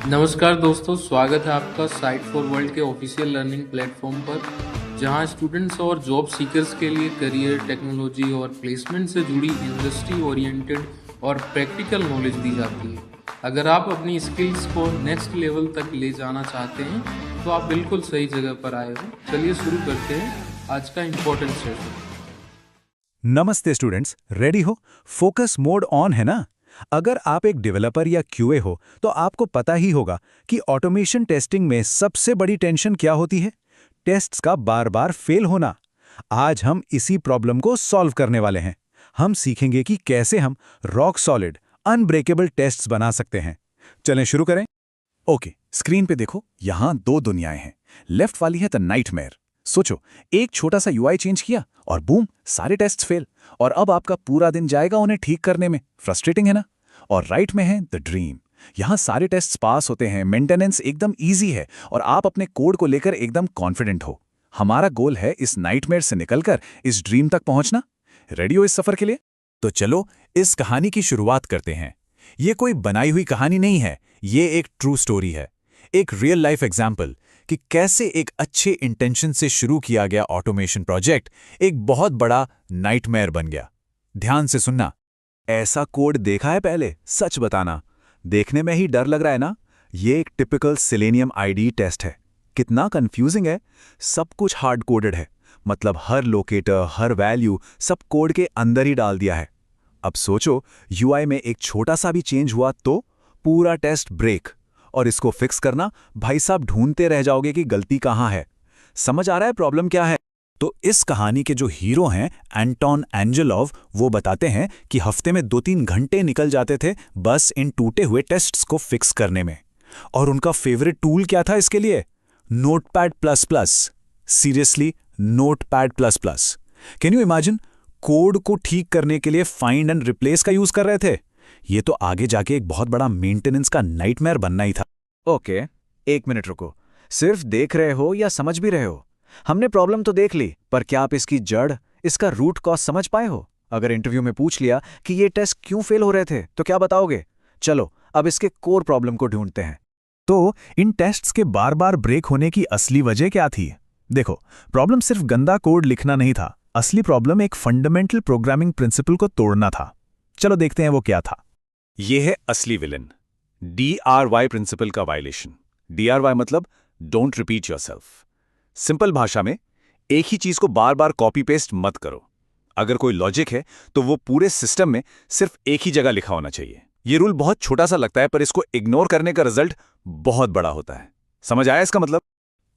नमस्कार दोस्तों, स्वागत है आपका साइट फॉर वर्ल्ड के ऑफिशियल लर्निंग प्लेटफॉर्म पर, जहां स्टूडेंट्स और जॉब सीकर्स के लिए करियर, टेक्नोलॉजी और प्लेसमेंट से जुड़ी इंडस्ट्री ओरिएंटेड और प्रैक्टिकल नॉलेज दी जाती है। अगर आप अपनी स्किल्स को नेक्स्ट लेवल तक ले जाना चाहते हैं तो आप बिल्कुल सही जगह पर आए हो। चलिए शुरू करते हैं आज का इम्पोर्टेंट सेशन। नमस्ते स्टूडेंट्स, रेडी हो? फोकस मोड ऑन है ना? अगर आप एक डेवलपर या क्यूए हो तो आपको पता ही होगा कि ऑटोमेशन टेस्टिंग में सबसे बड़ी टेंशन क्या होती है? टेस्ट्स का बार बार फेल होना। आज हम इसी प्रॉब्लम को सॉल्व करने वाले हैं। हम सीखेंगे कि कैसे हम रॉक सॉलिड अनब्रेकेबल टेस्ट्स बना सकते हैं। चलें शुरू करें। ओके, स्क्रीन पे देखो, यहां दो दुनियाएं हैं। लेफ्ट वाली है द नाइटमेयर। सोचो, एक छोटा सा यूआई चेंज किया और बूम, सारे टेस्ट्स फेल, और अब आपका पूरा दिन जाएगा उन्हें ठीक करने में। फ्रस्ट्रेटिंग है ना? और राइट में है द ड्रीम। यहां सारे टेस्ट्स पास होते हैं, मेंटेनेंस एकदम इजी है और आप अपने कोड को लेकर एकदम कॉन्फिडेंट हो। हमारा गोल है इस नाइटमेयर से निकलकर इस ड्रीम तक पहुंचना। रेडी हो इस सफर के लिए? तो चलो इस कहानी की शुरुआत करते हैं। ये कोई बनाई हुई कहानी नहीं है, ये एक ट्रू स्टोरी है। एक रियल लाइफ एग्जाम्पल कि कैसे एक अच्छे इंटेंशन से शुरू किया गया ऑटोमेशन प्रोजेक्ट एक बहुत बड़ा नाइटमेयर बन गया। ध्यान से सुनना। ऐसा कोड देखा है पहले? सच बताना, देखने में ही डर लग रहा है ना? ये एक टिपिकल सेलेनियम आईडी टेस्ट है। कितना कंफ्यूजिंग है। सब कुछ हार्ड कोडेड है, मतलब हर लोकेटर, हर वैल्यू सब कोड के अंदर ही डाल दिया है। अब सोचो, यूआई में एक छोटा सा भी चेंज हुआ तो पूरा टेस्ट ब्रेक। और इसको फिक्स करना, भाई साहब ढूंढते रह जाओगे कि गलती कहां है। समझ आ रहा है प्रॉब्लम क्या है? तो इस कहानी के जो हीरो हैं, एंटोन एंजेलोव, वो बताते हैं कि हफ्ते में 2-3 घंटे निकल जाते थे बस इन टूटे हुए टेस्ट्स को फिक्स करने में। और उनका फेवरेट टूल क्या था इसके लिए? Notepad plus plus. Seriously, notepad plus plus. Can you imagine? Code को ठीक करने के लिए फाइंड एंड रिप्लेस का यूज कर रहे थे। ये तो आगे जाके एक बहुत बड़ा मेंटेनेंस का नाइटमेयर बनना ही था। ओके, एक मिनट रुको। सिर्फ देख रहे हो या समझ भी रहे हो? हमने प्रॉब्लम तो देख ली, पर क्या आप इसकी जड़, इसका रूट कॉज समझ पाए हो? अगर इंटरव्यू में पूछ लिया कि ये टेस्ट क्यों फेल हो रहे थे तो क्या बताओगे? चलो अब इसके कोर प्रॉब्लम को ढूंढते हैं। तो इन टेस्ट्स के बार बार ब्रेक होने की असली वजह क्या थी? देखो, प्रॉब्लम सिर्फ गंदा कोड लिखना नहीं था। असली प्रॉब्लम एक फंडामेंटल प्रोग्रामिंग प्रिंसिपल को तोड़ना था। चलो देखते हैं वो क्या था। यह है असली विलन, DRY प्रिंसिपल का वायलेशन। DRY मतलब डोंट रिपीट योरसेल्फ। सिंपल भाषा में, एक ही चीज को बार बार कॉपी पेस्ट मत करो। अगर कोई लॉजिक है तो वो पूरे सिस्टम में सिर्फ एक ही जगह लिखा होना चाहिए। ये रूल बहुत छोटा सा लगता है, पर इसको इग्नोर करने का रिजल्ट बहुत बड़ा होता है। समझ आया इसका मतलब?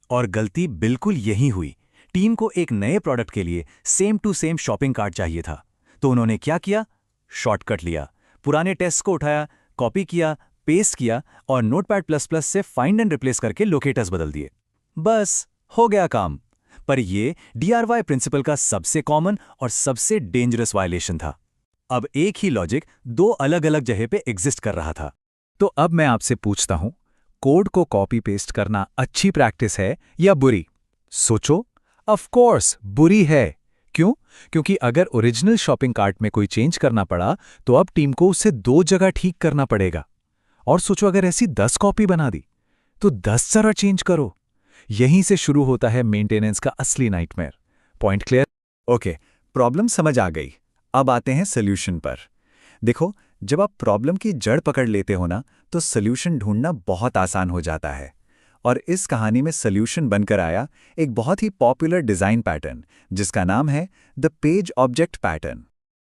और गलती बिल्कुल यही हुई। टीम को एक नए प्रोडक्ट के लिए same to same shopping cart चाहिए था, तो उन्होंने क्या किया? शॉर्टकट लिया। पुराने टेस्ट को उठाया, कॉपी किया, पेस्ट किया और नोटपैड प्लस प्लस से फाइंड एंड रिप्लेस करके लोकेटर्स बदल दिए। बस हो गया काम। पर ये DRY प्रिंसिपल का सबसे कॉमन और सबसे डेंजरस वायलेशन था। अब एक ही लॉजिक दो अलग अलग जगह पे एग्जिस्ट कर रहा था। तो अब मैं आपसे पूछता हूं, कोड को कॉपी पेस्ट करना अच्छी प्रैक्टिस है या बुरी? सोचो। ऑफ कोर्स बुरी है। क्यों? क्योंकि अगर ओरिजिनल शॉपिंग कार्ट में कोई चेंज करना पड़ा तो अब टीम को उसे 2 जगह ठीक करना पड़ेगा। और सोचो, अगर ऐसी 10 कॉपी बना दी तो 10 जगह चेंज करो। यहीं से शुरू होता है मेंटेनेंस का असली nightmare. Point clear? Okay, problem समझ आ गई। अब आते हैं सोल्यूशन पर। देखो, जब आप प्रॉब्लम की जड़ पकड़ लेते हो ना, तो सोल्यूशन ढूंढना बहुत आसान हो जाता है। और इस कहानी में सोल्यूशन बनकर आया एक बहुत ही पॉपुलर डिजाइन पैटर्न, जिसका नाम है द पेज ऑब्जेक्ट पैटर्न।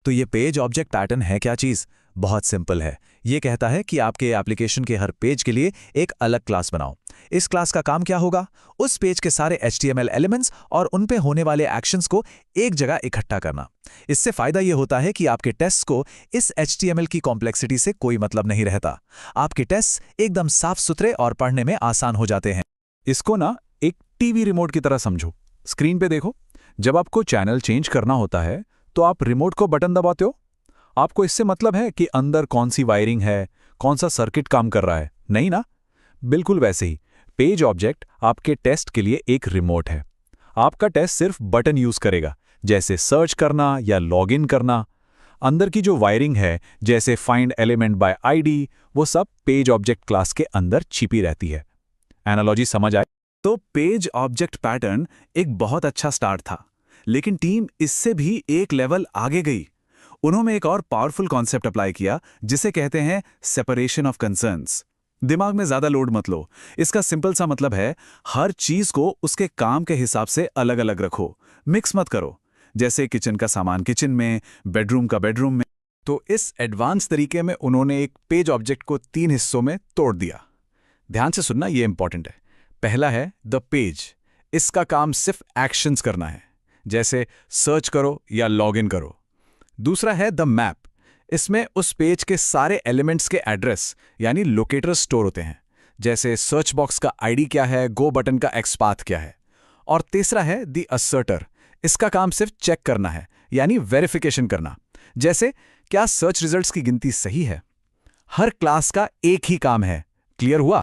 तो ये पेज ऑब्जेक्ट पैटर्न है क्या चीज? बहुत सिंपल है। ये कहता है कि आपके एप्लीकेशन के हर पेज के लिए एक अलग क्लास बनाओ। इस क्लास का काम क्या होगा? उस पेज के सारे HTML एलिमेंट्स और उन पे होने वाले एक्शंस को एक जगह इकट्ठा करना। इससे फायदा ये होता है कि आपके टेस्ट को इस HTML की कॉम्प्लेक्सिटी से कोई मतलब नहीं रहता। आपके टेस्ट एकदम साफ सुथरे और पढ़ने में आसान हो जाते हैं। इसको ना एक टीवी रिमोट की तरह समझो। स्क्रीन पे देखो, जब आपको चैनल चेंज करना होता है तो आप रिमोट को बटन दबाते हो। आपको इससे मतलब है कि अंदर कौन सी वायरिंग है, कौन सा सर्किट काम कर रहा है? नहीं ना? बिल्कुल वैसे ही पेज ऑब्जेक्ट आपके टेस्ट के लिए एक रिमोट है। आपका टेस्ट सिर्फ बटन यूज करेगा, जैसे सर्च करना या लॉगिन करना। अंदर की जो वायरिंग है, जैसे फाइंड एलिमेंट बाय आईडी, वो सब पेज ऑब्जेक्ट क्लास के अंदर छिपी रहती है। एनालॉजी समझ आए? तो पेज ऑब्जेक्ट पैटर्न एक बहुत अच्छा स्टार्ट था, लेकिन टीम इससे भी एक लेवल आगे गई। उन्होंने एक और पावरफुल कॉन्सेप्ट अप्लाई किया, जिसे कहते हैं सेपरेशन ऑफ कंसर्न्स। दिमाग में ज्यादा लोड मत लो। इसका सिंपल सा मतलब है, हर चीज को उसके काम के हिसाब से अलग अलग रखो, मिक्स मत करो। जैसे किचन का सामान किचन में, बेडरूम का बेडरूम में। तो इस एडवांस तरीके में उन्होंने एक पेज ऑब्जेक्ट को 3 हिस्सों में तोड़ दिया। ध्यान से सुनना, ये इंपॉर्टेंट है। पहला है द पेज। इसका काम सिर्फ एक्शंस करना है, जैसे सर्च करो या लॉग इन करो। दूसरा है द मैप। इसमें उस पेज के सारे एलिमेंट्स के एड्रेस यानी लोकेटर्स स्टोर होते हैं, जैसे सर्च बॉक्स का आईडी क्या है, गो बटन का एक्सपाथ क्या है। और तीसरा है द असर्टर। इसका काम सिर्फ चेक करना है, यानी वेरिफिकेशन करना, जैसे क्या सर्च रिजल्ट्स की गिनती सही है। हर क्लास का एक ही काम है। क्लियर हुआ?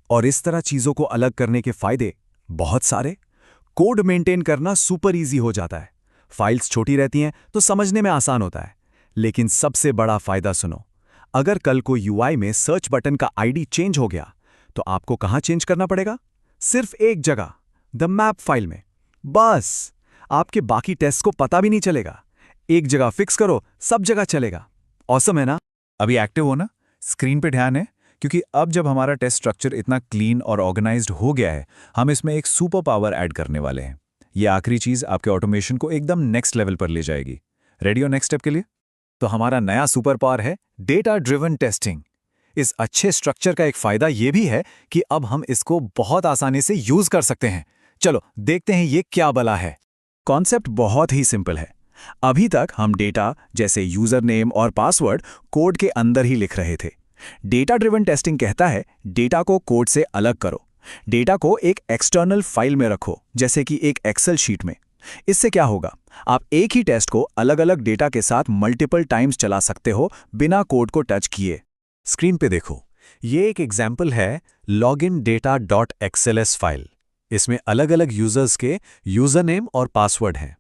और इस तरह चीजों को अलग करने के फायदे बहुत सारे। कोड मेंटेन करना सुपर इजी हो जाता है, फाइल्स छोटी रहती हैं तो समझने में आसान होता है। लेकिन सबसे बड़ा फायदा सुनो, अगर कल को यूआई में सर्च बटन का आईडी चेंज हो गया तो आपको कहां चेंज करना पड़ेगा? सिर्फ एक जगह, द मैप फाइल में। बस आपके बाकी टेस्ट को पता भी नहीं चलेगा। एक जगह फिक्स करो, सब जगह चलेगा। ऑसम है ना? अभी एक्टिव हो ना? स्क्रीन पे ध्यान है, क्योंकि अब जब हमारा टेस्ट स्ट्रक्चर इतना क्लीन और ऑर्गेनाइज्ड हो गया है, हम इसमें एक सुपर पावर ऐड करने वाले हैं। ये आखिरी चीज आपके ऑटोमेशन को एकदम नेक्स्ट लेवल पर ले जाएगी। रेडी हो नेक्स्ट स्टेप के लिए? तो हमारा नया सुपर पावर है डेटा ड्रिवन टेस्टिंग। इस अच्छे स्ट्रक्चर का एक फायदा यह भी है कि अब हम इसको बहुत आसानी से यूज कर सकते हैं। चलो देखते हैं ये क्या बला है। कॉन्सेप्ट बहुत ही सिंपल है। अभी तक हम डेटा जैसे यूजर नेम और पासवर्ड कोड के अंदर ही लिख रहे थे। डेटा ड्रिवन टेस्टिंग कहता है डेटा को कोड से अलग करो, डेटा को एक एक्सटर्नल फाइल में रखो, जैसे कि एक एक्सेल शीट में। इससे क्या होगा, आप एक ही टेस्ट को अलग अलग डेटा के साथ मल्टीपल टाइम्स चला सकते हो बिना कोड को टच किए। स्क्रीन पे देखो, ये एक एग्जाम्पल है login-data.xls फाइल। इसमें अलग अलग यूजर्स के यूजर नेम और पासवर्ड हैं।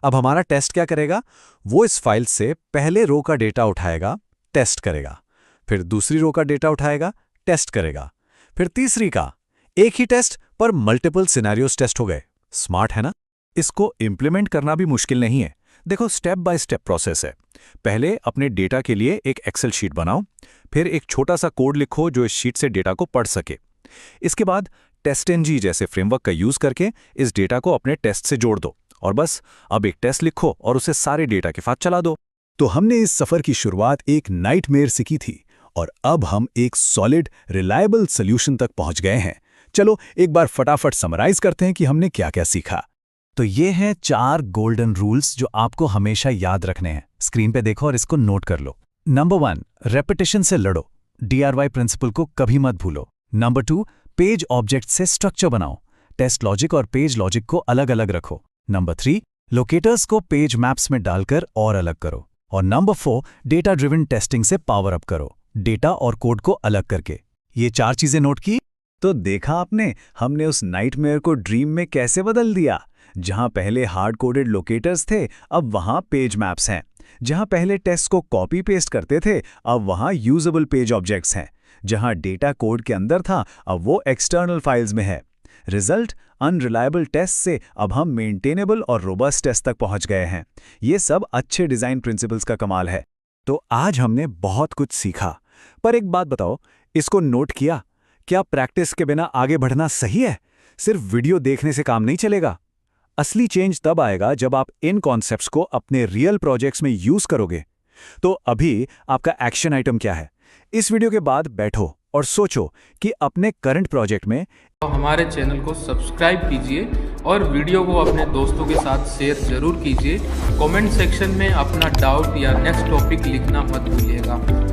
अब हमारा टेस्ट क्या करेगा, वो इस फाइल से पहले रो का डेटा उठाएगा, टेस्ट करेगा, फिर दूसरी रो का डेटा उठाएगा, टेस्ट करेगा, फिर तीसरी का। एक ही टेस्ट पर मल्टीपल सिनेरियोस टेस्ट हो गए। स्मार्ट है ना? इसको इंप्लीमेंट करना भी मुश्किल नहीं है। देखो, स्टेप बाय स्टेप प्रोसेस है। पहले अपने डेटा के लिए एक एक्सेल शीट बनाओ, फिर एक छोटा सा कोड लिखो जो इस शीट से डेटा को पढ़ सके। इसके बाद टेस्टएनजी जैसे फ्रेमवर्क का यूज करके इस डेटा को अपने टेस्ट से जोड़ दो, और बस अब एक टेस्ट लिखो और उसे सारे डेटा के साथ चला दो। तो हमने इस सफर की शुरुआत एक नाइटमेयर से की थी, और अब हम एक सॉलिड रिलायबल सॉल्यूशन तक पहुंच गए हैं। चलो एक बार फटाफट समराइज करते हैं कि हमने क्या क्या सीखा। तो ये हैं 4 गोल्डन रूल्स जो आपको हमेशा याद रखने हैं। स्क्रीन पे देखो और इसको नोट कर लो। नंबर 1, रेपिटेशन से लड़ो। DRY प्रिंसिपल को कभी मत भूलो। नंबर 2, पेज ऑब्जेक्ट से स्ट्रक्चर बनाओ। टेस्ट लॉजिक और पेज लॉजिक को अलग अलग रखो। नंबर 3, लोकेटर्स को पेज मैप्स में डालकर और अलग करो। और नंबर 4, डेटा ड्रिवन टेस्टिंग से पावर अप करो, डेटा और कोड को अलग करके। ये 4 चीजें नोट की तो देखा आपने, हमने उस नाइटमेयर को ड्रीम में कैसे बदल दिया। जहां पहले हार्ड कोडेड लोकेटर्स थे, अब वहां पेज मैप्स हैं। जहां पहले टेस्ट को कॉपी पेस्ट करते थे, अब वहां यूजेबल पेज ऑब्जेक्ट्स हैं। जहां डेटा कोड के अंदर था, अब वो एक्सटर्नल फाइल्स में है। रिजल्ट, अनरिलायबल टेस्ट से अब हम मेंटेनेबल और रोबस्ट टेस्ट तक पहुंच गए हैं। ये सब अच्छे डिजाइन प्रिंसिपल्स का कमाल है। तो आज हमने बहुत कुछ सीखा, पर एक बात बताओ, इसको नोट किया? क्या प्रैक्टिस के बिना आगे बढ़ना सही है? सिर्फ वीडियो देखने से काम नहीं चलेगा। असली चेंज तब आएगा जब आप इन कॉन्सेप्ट्स को अपने रियल प्रोजेक्ट्स में यूज करोगे। तो अभी आपका एक्शन आइटम क्या है? इस वीडियो के बाद बैठो और सोचो कि अपने करंट प्रोजेक्ट में हमारे चैनल को सब्सक्राइब कीजिए और वीडियो को अपने दोस्तों के साथ शेयर जरूर कीजिए। कमेंट सेक्शन में अपना डाउट या नेक्स्ट टॉपिक लिखना मत भूलिएगा।